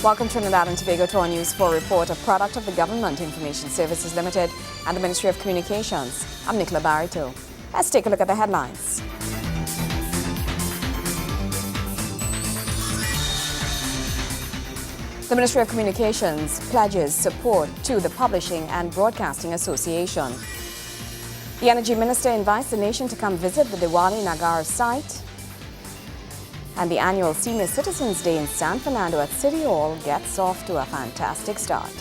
Welcome Trinidad and Tobago to our News 4 report, a product of the Government Information Services Limited and the Ministry of Communications. I'm Nicola Barito. Let's take a look at the headlines. The Ministry of Communications pledges support to the Publishing and Broadcasting Association. The Energy Minister invites the nation to come visit the Diwali Nagar site. And the annual Senior Citizens Day in San Fernando at City Hall gets off to a fantastic start.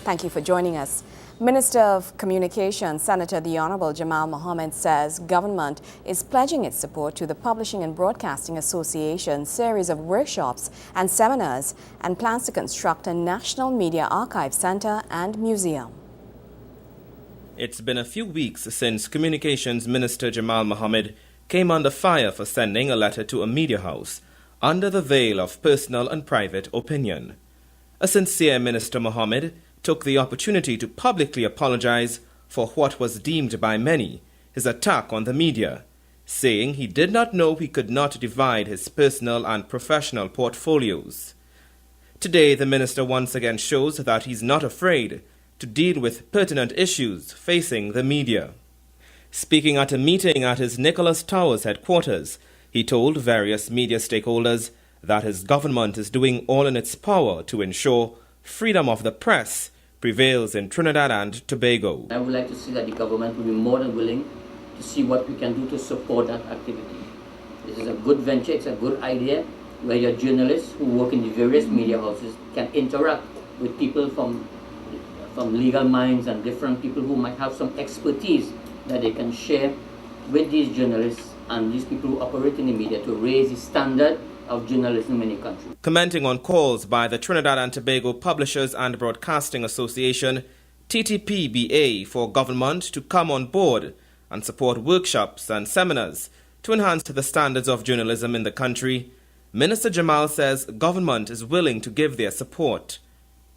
Thank you for joining us. Minister of Communications, Senator the Honorable Jamal Mohammed says government is pledging its support to the Publishing and Broadcasting Association series of workshops and seminars and plans to construct a National Media Archive Center and museum. It's been a few weeks since Communications Minister Jamal Mohammed came under fire for sending a letter to a media house under the veil of personal and private opinion. A sincere Minister Mohammed took the opportunity to publicly apologize for what was deemed by many his attack on the media, saying he did not know he could not divide his personal and professional portfolios. Today, the minister once again shows that he's not afraid to deal with pertinent issues facing the media. Speaking at a meeting at his Nicholas Towers headquarters, he told various media stakeholders that his government is doing all in its power to ensure freedom of the press prevails in Trinidad and Tobago. I would like to see that the government will be more than willing to see what we can do to support that activity. This is a good venture, it's a good idea where your journalists who work in the various media houses can interact with people from legal minds and different people who might have some expertise that they can share with these journalists and these people who operate in the media to raise the standard of journalism in the country. Commenting on calls by the Trinidad and Tobago Publishers and Broadcasting Association, TTPBA, for government to come on board and support workshops and seminars to enhance the standards of journalism in the country, Minister Jamal says government is willing to give their support.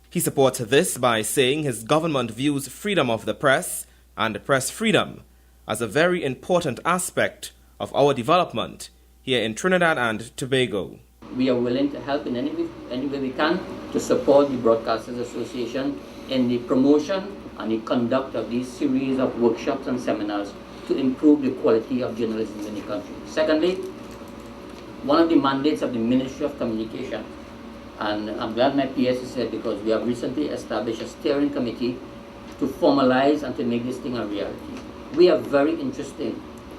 He supports this by saying his government views freedom of the press and press freedom as a very important aspect of our development here in Trinidad and Tobago. We are willing to help in any way we can to support the Broadcasters Association in the promotion and the conduct of these series of workshops and seminars to improve the quality of journalism in the country. Secondly, one of the mandates of the Ministry of Communication, and I'm glad my PS is here because we have recently established a steering committee to formalize and to make this thing a reality. We are very interested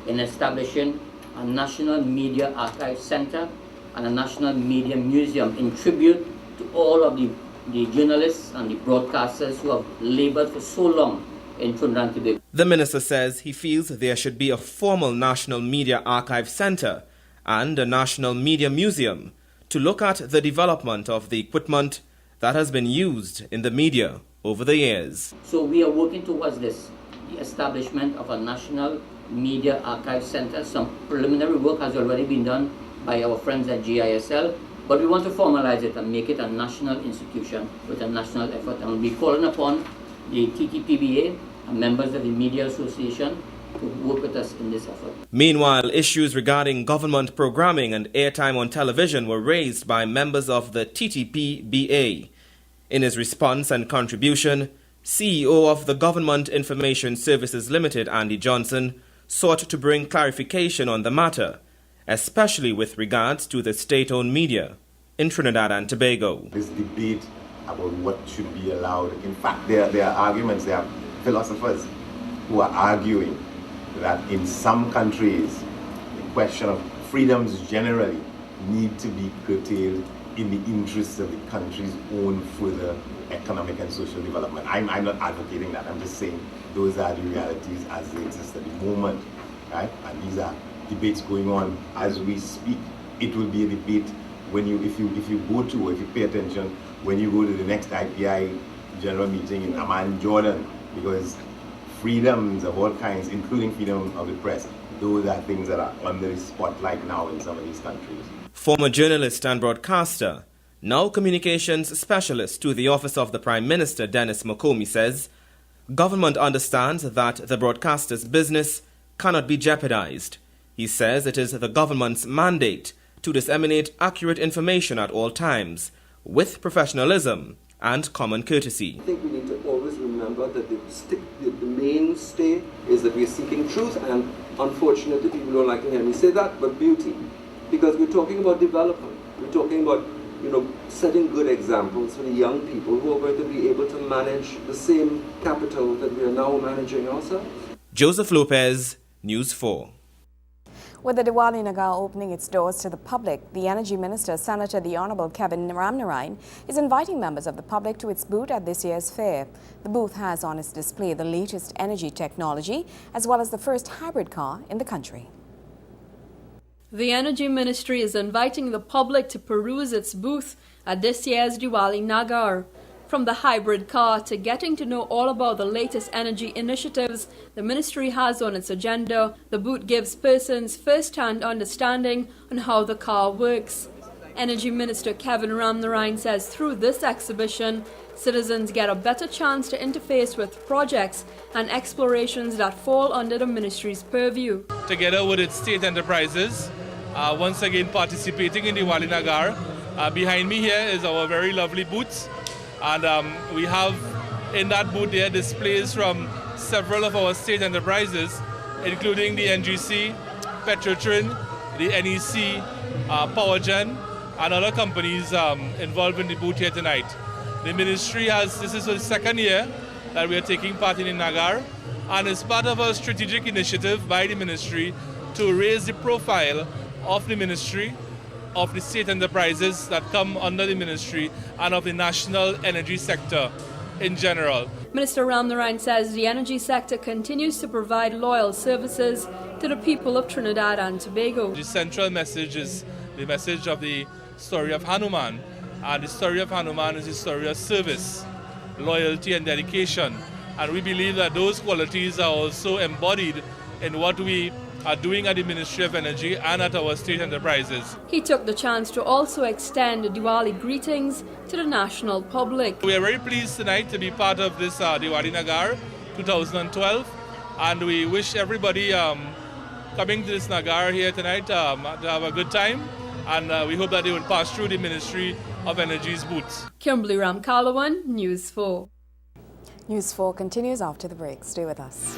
in establishing a National Media Archive Center and a National Media Museum in tribute to all of the journalists and the broadcasters who have labored for so long in Trinidad and Tobago. The minister says he feels there should be a formal National Media Archive Center and a National Media Museum to look at the development of the equipment that has been used in the media over the years. So we are working towards this, the establishment of a National Media Archive Center. Some preliminary work has already been done by our friends at GISL, but we want to formalize it and make it a national institution with a national effort. And we'll be calling upon the TTPBA and members of the Media Association to work with us in this effort. Meanwhile, issues regarding government programming and airtime on television were raised by members of the TTPBA. In his response and contribution, CEO of the Government Information Services Limited, Andy Johnson, sought to bring clarification on the matter, especially with regards to the state-owned media in Trinidad and Tobago. This debate about what should be allowed, in fact, there are arguments, there are philosophers who are arguing that in some countries, the question of freedoms generally need to be curtailed in the interests of the country's own further economic and social development. I'm not advocating that. I'm just saying those are the realities as they exist at the moment, right? And these are debates going on as we speak. It will be a debate when if you go to, or if you pay attention, when you go to the next IPI general meeting in Amman, Jordan, because freedoms of all kinds, including freedom of the press, those are things that are under the spotlight now in some of these countries. Former journalist and broadcaster, now communications specialist to the Office of the Prime Minister, Dennis Mokomi, says government understands that the broadcaster's business cannot be jeopardized. He says it is the government's mandate to disseminate accurate information at all times, with professionalism and common courtesy. I think we need to always remember that the mainstay is that we're seeking truth, and unfortunately people don't like to hear me say that, but beauty. Because we're talking about development. We're talking about, setting good examples for the young people who are going to be able to manage the same capital that we are now managing ourselves. Joseph Lopez, News 4. With the Diwali Nagar opening its doors to the public, the Energy Minister, Senator the Honorable Kevin Ramnarine, is inviting members of the public to its booth at this year's fair. The booth has on its display the latest energy technology, as well as the first hybrid car in the country. The Energy Ministry is inviting the public to peruse its booth at this year's Diwali Nagar. From the hybrid car to getting to know all about the latest energy initiatives the ministry has on its agenda, the booth gives persons first-hand understanding on how the car works. Energy Minister Kevin Ramnarine says through this exhibition, citizens get a better chance to interface with projects and explorations that fall under the ministry's purview. Together with its state enterprises, once again participating in Diwali Nagar. Behind me here is our very lovely booth. And we have in that booth there displays from several of our state enterprises, including the NGC, Petrotrin, the NEC, PowerGen, and other companies involved in the booth here tonight. The ministry this is the second year that we are taking part in Nagar, and it's part of a strategic initiative by the ministry to raise the profile of the ministry, of the state enterprises that come under the ministry, and of the national energy sector in general. Minister Ramnarine says the energy sector continues to provide loyal services to the people of Trinidad and Tobago. The central message is the message of the story of Hanuman, and the story of Hanuman is the story of service, loyalty and dedication, and we believe that those qualities are also embodied in what we are doing at the Ministry of Energy and at our state enterprises. He took the chance to also extend Diwali greetings to the national public. We are very pleased tonight to be part of this Diwali Nagar 2012, and we wish everybody coming to this Nagar here tonight to have a good time, and we hope that they will pass through the Ministry of Energy's booths. Kimberly Ramkalawan, News 4. News 4 continues after the break. Stay with us.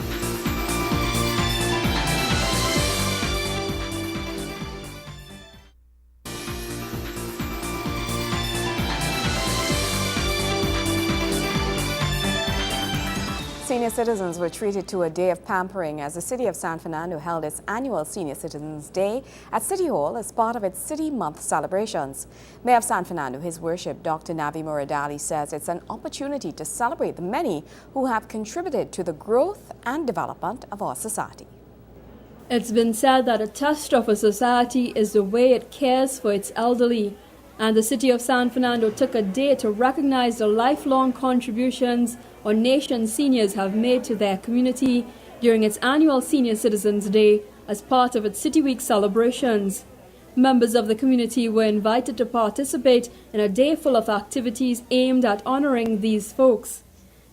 Senior citizens were treated to a day of pampering as the city of San Fernando held its annual Senior Citizens Day at City Hall as part of its City Month celebrations. Mayor of San Fernando, His Worship Dr. Navi Muradali, says it's an opportunity to celebrate the many who have contributed to the growth and development of our society. It's been said that a test of a society is the way it cares for its elderly. And the city of San Fernando took a day to recognize the lifelong contributions our nation's seniors have made to their community during its annual Senior Citizens Day as part of its City Week celebrations. Members of the community were invited to participate in a day full of activities aimed at honoring these folks.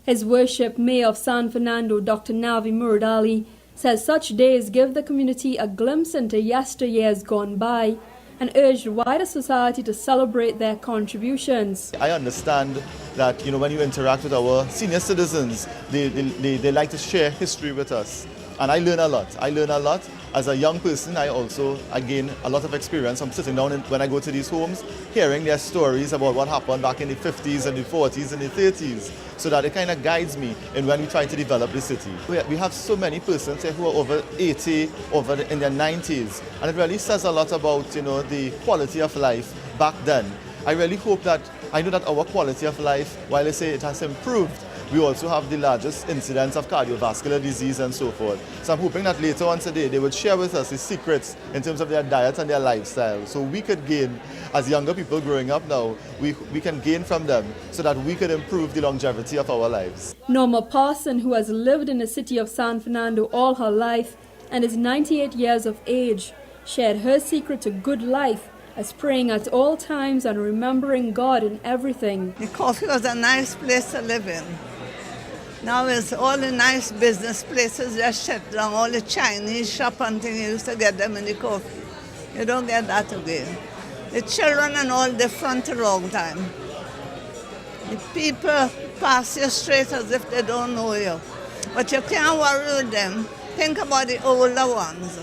His Worship Mayor of San Fernando, Dr. Navi Muradali, says such days give the community a glimpse into yesteryears gone by, and urged wider society to celebrate their contributions. I understand that when you interact with our senior citizens, they like to share history with us. And I learn a lot. As a young person, I gain a lot of experience from sitting down when I go to these homes, hearing their stories about what happened back in the 50s and the 40s and the 30s, so that it kind of guides me in when we try to develop the city. We have so many persons here who are over 80, in their 90s, and it really says a lot about the quality of life back then. I really hope that, I know that our quality of life, while I say it has improved, we also have the largest incidence of cardiovascular disease and so forth. So I'm hoping that later on today they would share with us the secrets in terms of their diet and their lifestyle, so we could gain, as younger people growing up now, we can gain from them so that we could improve the longevity of our lives. Norma Parson, who has lived in the city of San Fernando all her life and is 98 years of age, shared her secret to good life as praying at all times and remembering God in everything. The coffee was a nice place to live in. Now it's all the nice business places just shut down. All the Chinese shop and things, you used to get them in the coffee. You don't get that again. The children and all different a long time. The people pass you straight as if they don't know you. But you can't worry with them. Think about the older ones.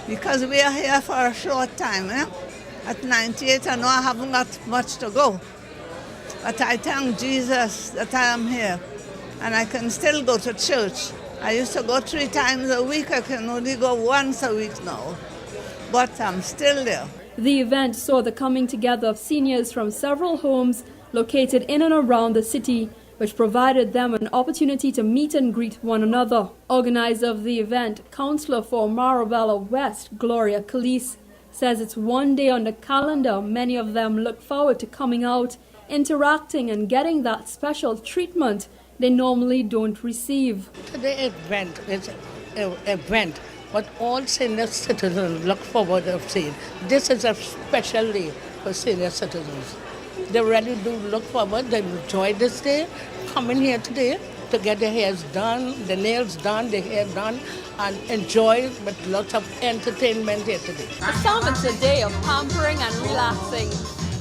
Because we are here for a short time. At 98, I know I haven't got much to go. But I thank Jesus that I am here. And I can still go to church. I used to go 3 times a week. I can only go once a week now. But I'm still there. The event saw the coming together of seniors from several homes located in and around the city, which provided them an opportunity to meet and greet one another. Organizer of the event, Councillor for Marabella West, Gloria Calise, says it's one day on the calendar many of them look forward to coming out, interacting and getting that special treatment they normally don't receive. Today's event is an event what all senior citizens look forward to seeing. This is a special day for senior citizens. They really do look forward, they enjoy this day, coming here today to get their hairs done, the nails done, their hair done, and enjoy with lots of entertainment here today. For some, it's a day of pampering and relaxing.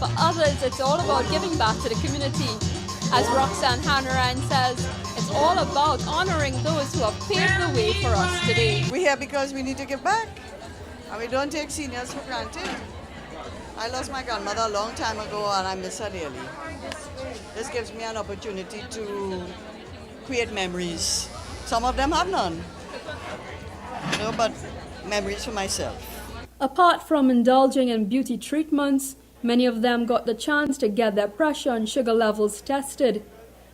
For others, it's all about giving back to the community. As Roxanne Hanrahan says, it's all about honoring those who have paved the way for us today. We're here because we need to give back, and we don't take seniors for granted. I lost my grandmother a long time ago, and I miss her dearly. This gives me an opportunity to create memories. Some of them have none, but memories for myself. Apart from indulging in beauty treatments, many of them got the chance to get their pressure and sugar levels tested.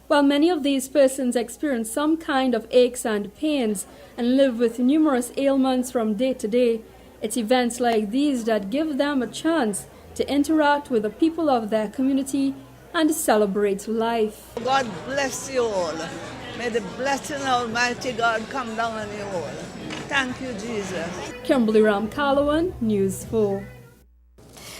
While many of these persons experience some kind of aches and pains and live with numerous ailments from day to day, it's events like these that give them a chance to interact with the people of their community and celebrate life. God bless you all. May the blessing of Almighty God come down on you all. Thank you, Jesus. Kimberly Ram-Calawan, News 4.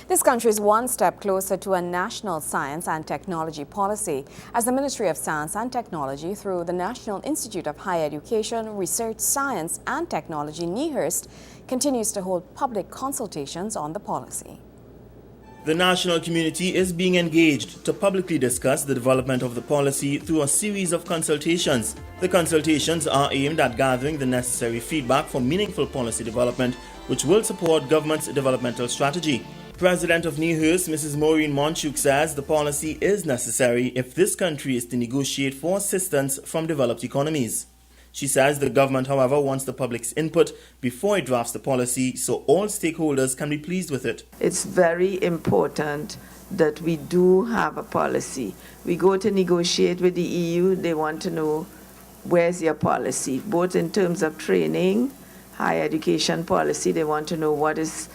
This country is one step closer to a national science and technology policy as the Ministry of Science and Technology, through the National Institute of Higher Education, Research, Science and Technology, NIHRST, continues to hold public consultations on the policy. The national community is being engaged to publicly discuss the development of the policy through a series of consultations. The consultations are aimed at gathering the necessary feedback for meaningful policy development, which will support government's developmental strategy. President of NIHRST, Mrs. Maureen Monchuk, says the policy is necessary if this country is to negotiate for assistance from developed economies. She says the government, however, wants the public's input before it drafts the policy so all stakeholders can be pleased with it. It's very important that we do have a policy. We go to negotiate with the EU, they want to know where's your policy, both in terms of training, higher education policy, they want to know what is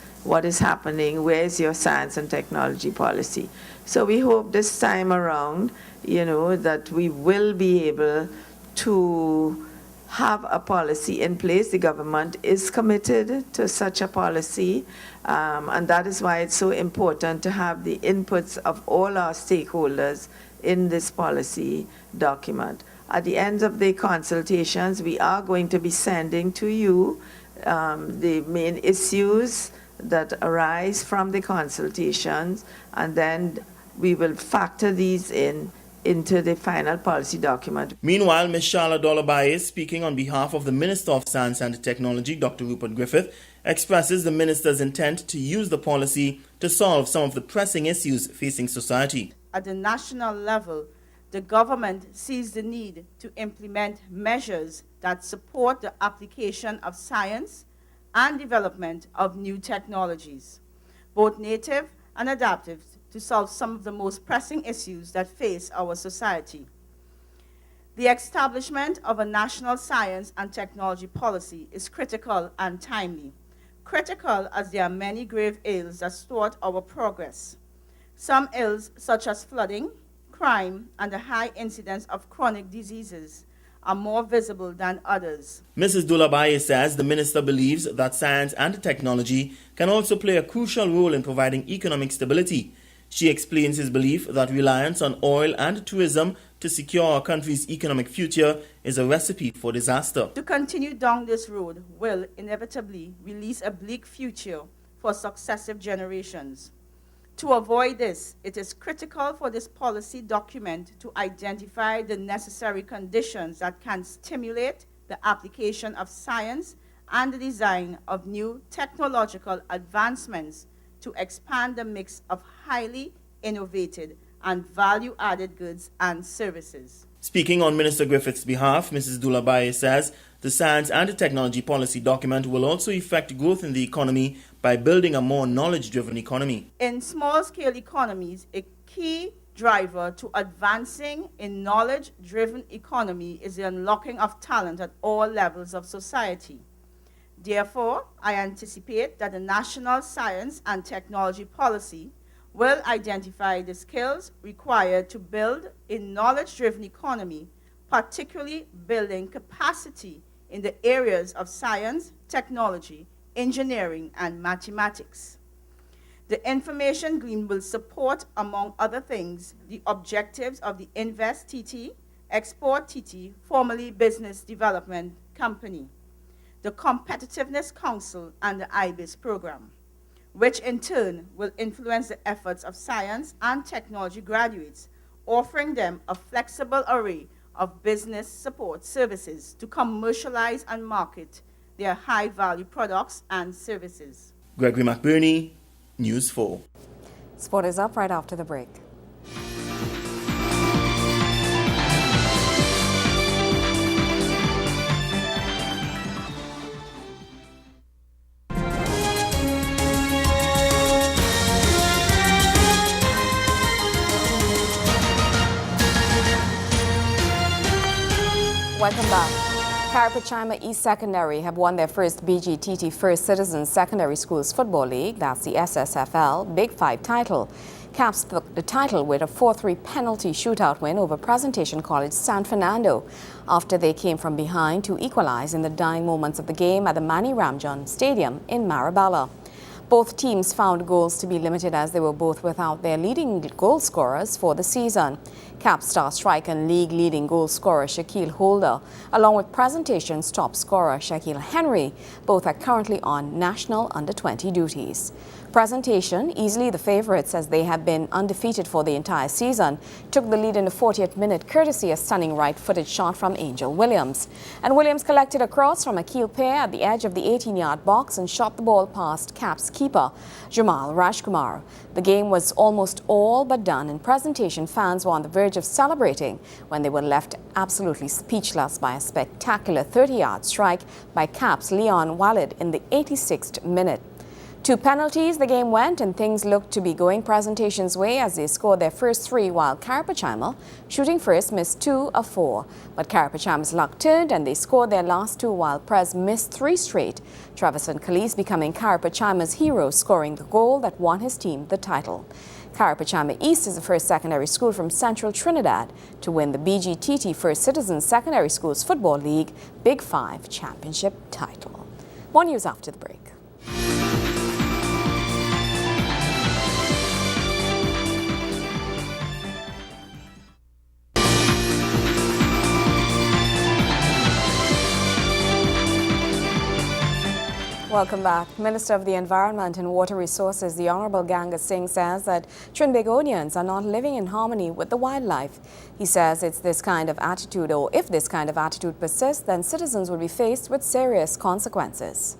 happening, where's your science and technology policy. So we hope this time around, that we will be able to have a policy in place. The government is committed to such a policy, and that is why it's so important to have the inputs of all our stakeholders in this policy document. At the end of the consultations, we are going to be sending to you the main issues that arise from the consultations, and then we will factor these into the final policy document. Meanwhile, Ms. Charlotte Dolabaye, speaking on behalf of the Minister of Science and Technology, Dr. Rupert Griffith, expresses the Minister's intent to use the policy to solve some of the pressing issues facing society. At the national level, the government sees the need to implement measures that support the application of science and development of new technologies, both native and adaptive, to solve some of the most pressing issues that face our society. The establishment of a national science and technology policy is critical and timely. Critical as there are many grave ills that thwart our progress. Some ills, such as flooding, crime, and the high incidence of chronic diseases, are more visible than others. Mrs. Dolabaye says the minister believes that science and technology can also play a crucial role in providing economic stability. She explains his belief that reliance on oil and tourism to secure our country's economic future is a recipe for disaster. To continue down this road will inevitably release a bleak future for successive generations. To avoid this, it is critical for this policy document to identify the necessary conditions that can stimulate the application of science and the design of new technological advancements to expand the mix of highly innovative and value-added goods and services. Speaking on Minister Griffith's behalf, Mrs. Dulabaye says the science and the technology policy document will also effect growth in the economy by building a more knowledge-driven economy. In small-scale economies, a key driver to advancing a knowledge-driven economy is the unlocking of talent at all levels of society. Therefore, I anticipate that the National Science and Technology Policy will identify the skills required to build a knowledge-driven economy, particularly building capacity in the areas of science, technology, engineering, and mathematics. The information gleaned will support, among other things, the objectives of the Invest TT, Export TT, formerly Business Development Company, the Competitiveness Council, and the IBIS program, which in turn will influence the efforts of science and technology graduates, offering them a flexible array of business support services to commercialize and market their high-value products and services. Gregory McBurney, News 4. Sport is up right after the break. Welcome back. Carapachima East Secondary have won their first BGTT First Citizens Secondary Schools Football League, that's the SSFL, Big Five title. Caps took the title with a 4-3 penalty shootout win over Presentation College San Fernando after they came from behind to equalize in the dying moments of the game at the Manny Ramjan Stadium in Marabella. Both teams found goals to be limited as they were both without their leading goal scorers for the season. Cap star striker and league-leading goal scorer Shaquille Holder, along with Presentation's top scorer Shaquille Henry, both are currently on national under-20 duties. Presentation, easily the favourites as they have been undefeated for the entire season, took the lead in the 40th minute courtesy a stunning right-footed shot from Angel Williams. And Williams collected a cross from Akil Pair at the edge of the 18-yard box and shot the ball past Cap's keeper, Jamal Rajkumar. The game was almost all but done, and Presentation fans were on the verge of celebrating when they were left absolutely speechless by a spectacular 30-yard strike by Cap's Leon Walid in the 86th minute. 2 penalties the game went, and things looked to be going Presentation's way as they scored their first 3, while Carapachima, shooting first, missed 2 of 4. But Carapachima's luck turned and they scored their last 2 while Pres missed 3 straight. Treverson Calise becoming Carapachima's hero, scoring the goal that won his team the title. Carapachima East is the first secondary school from Central Trinidad to win the BGTT First Citizens Secondary Schools Football League Big Five Championship title. More news after the break. Welcome back. Minister of the Environment and Water Resources, the Honorable Ganga Singh, says that Trinbagonians are not living in harmony with the wildlife. He says it's this kind of attitude, or if this kind of attitude persists, then citizens will be faced with serious consequences.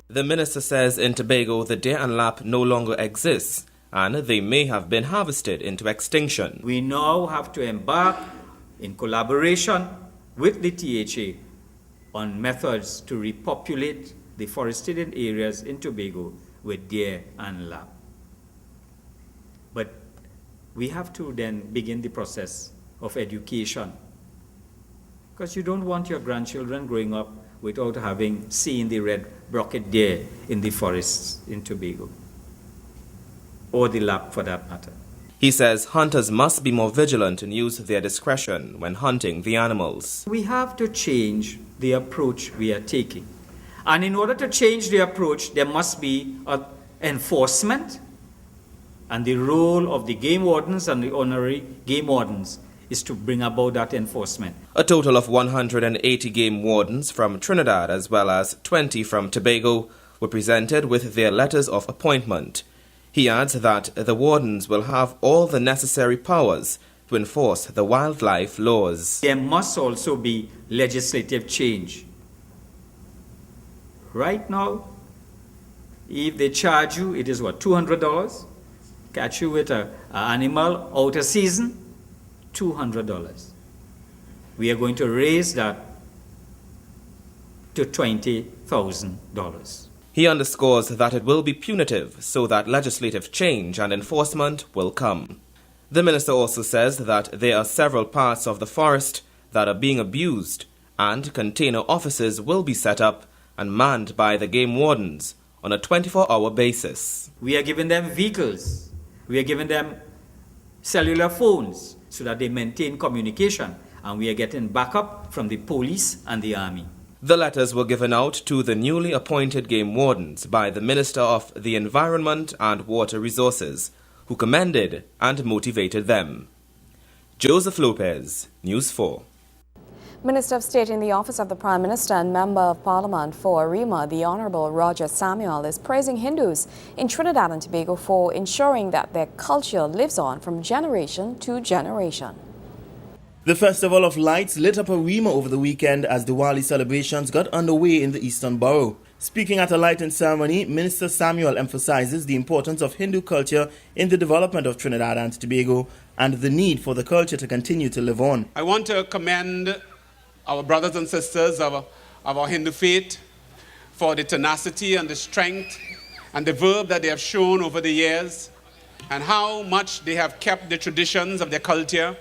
The minister says in Tobago the deer and lap no longer exists and they may have been harvested into extinction. We now have to embark in collaboration with the THA on methods to repopulate the forested areas in Tobago with deer and lap. But we have to then begin the process of education, because you don't want your grandchildren growing up without having seen the red-brocked deer in the forests in Tobago, or the lap for that matter. He says hunters must be more vigilant and use their discretion when hunting the animals. We have to change the approach we are taking. And in order to change the approach, there must be enforcement, and the role of the game wardens and the honorary game wardens is to bring about that enforcement. A total of 180 game wardens from Trinidad as well as 20 from Tobago were presented with their letters of appointment. He adds that the wardens will have all the necessary powers to enforce the wildlife laws. There must also be legislative change. Right now, if they charge you, it is what, $200? Catch you with an animal out of season, $200. We are going to raise that to $20,000. He underscores that it will be punitive so that legislative change and enforcement will come. The minister also says that there are several parts of the forest that are being abused, and container offices will be set up and manned by the game wardens on a 24-hour basis. We are giving them vehicles. We are giving them cellular phones so that they maintain communication, and we are getting backup from the police and the army. The letters were given out to the newly appointed game wardens by the Minister of the Environment and Water Resources, who commended and motivated them. Joseph Lopez, News 4. Minister of State in the Office of the Prime Minister and Member of Parliament for Arima, the Honourable Roger Samuel, is praising Hindus in Trinidad and Tobago for ensuring that their culture lives on from generation to generation. The Festival of Lights lit up Arima over the weekend as Diwali celebrations got underway in the Eastern Borough. Speaking at a lighting ceremony, Minister Samuel emphasizes the importance of Hindu culture in the development of Trinidad and Tobago and the need for the culture to continue to live on. I want to commend our brothers and sisters of our Hindu faith for the tenacity and the strength and the verve that they have shown over the years, and how much they have kept the traditions of their culture,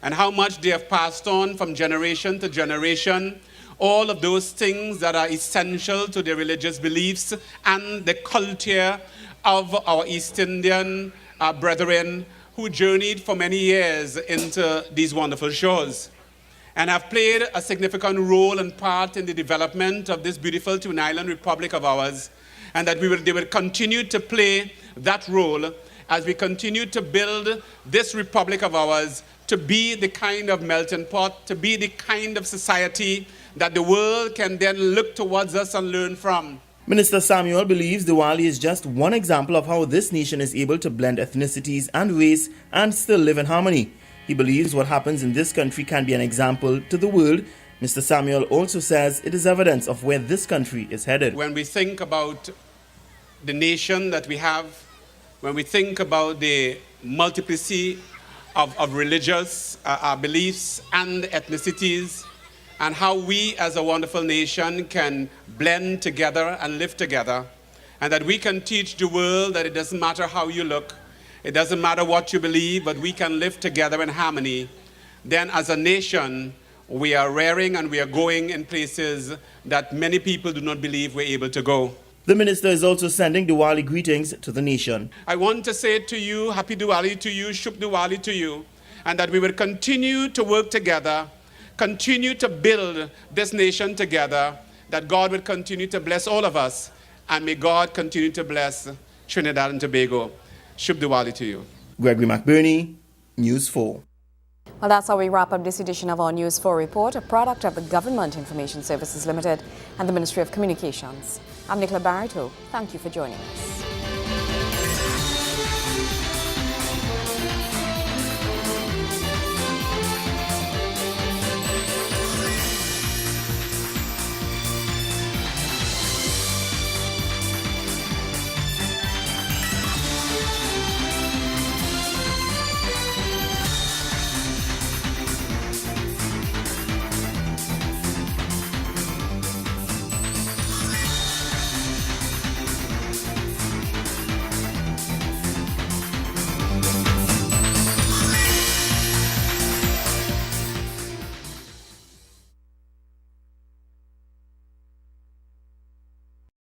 and how much they have passed on from generation to generation, all of those things that are essential to their religious beliefs and the culture of our East Indian brethren who journeyed for many years into these wonderful shores and have played a significant role and part in the development of this beautiful Twin Island Republic of ours, and that they will continue to play that role as we continue to build this republic of ours to be the kind of melting pot, to be the kind of society that the world can then look towards us and learn from. Minister Samuel believes Diwali is just one example of how this nation is able to blend ethnicities and race and still live in harmony. He believes what happens in this country can be an example to the world. Mr. Samuel also says it is evidence of where this country is headed. When we think about the nation that we have, when we think about the multiplicity of religious beliefs and ethnicities, and how we as a wonderful nation can blend together and live together, and that we can teach the world that it doesn't matter how you look, it doesn't matter what you believe, but we can live together in harmony, then as a nation, we are rearing and we are going in places that many people do not believe we're able to go. The minister is also sending Diwali greetings to the nation. I want to say to you, Happy Diwali to you, Shubh Diwali to you, and that we will continue to work together, continue to build this nation together, that God will continue to bless all of us, and may God continue to bless Trinidad and Tobago. Shubh Diwali to you. Gregory McBurney, News 4. Well, that's how we wrap up this edition of our News 4 report, a product of the Government Information Services Limited and the Ministry of Communications. I'm Nicola Barreto. Thank you for joining us.